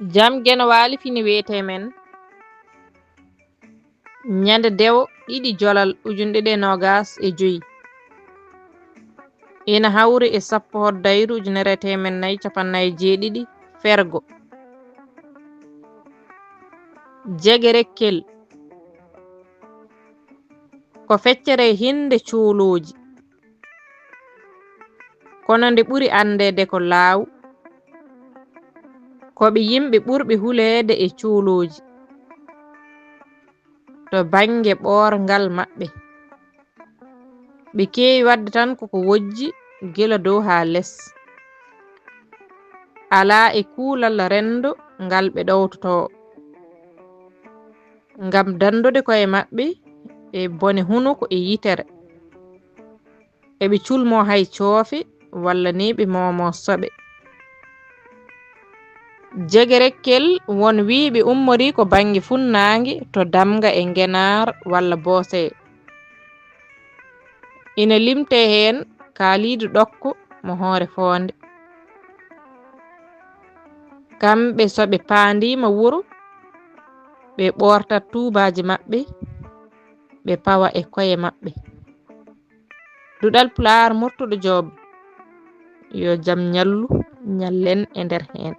jam gena waali fini wiyete men ñande dewo 2 jolal 2025 ina hawri e 10 hoddayru 1447 fergo jegerekkel ko feccere hinde cuuluuji kono nde ɓuri andede ko laaw koɓe yimɓe ɓurɓe huleede e cuuluuji to bange ɓoorngal maɓɓe ɓe keewi wadde tan koko wojji gila dow haa les alaa e kuulal renndo ngal ɓe ɗowtotoo ngam dandude koye maɓɓe e bone hunuko e yitere eɓe culmoo hay coofe walla ni ɓe moomoo soɓe jegerekkel won wiiɓe ummori ko bange funnaange to damga e ngenaar walla boosee ina limte heen kaaliidu ɗokko mo hoore foonde kamɓe so ɓe paandiima wuro ɓe ɓoortat tuubaaji maɓɓe ɓe pawa e koye maɓɓe duɗal pulaar murtuɗo joob yo jam ñallu ñallen e nder heen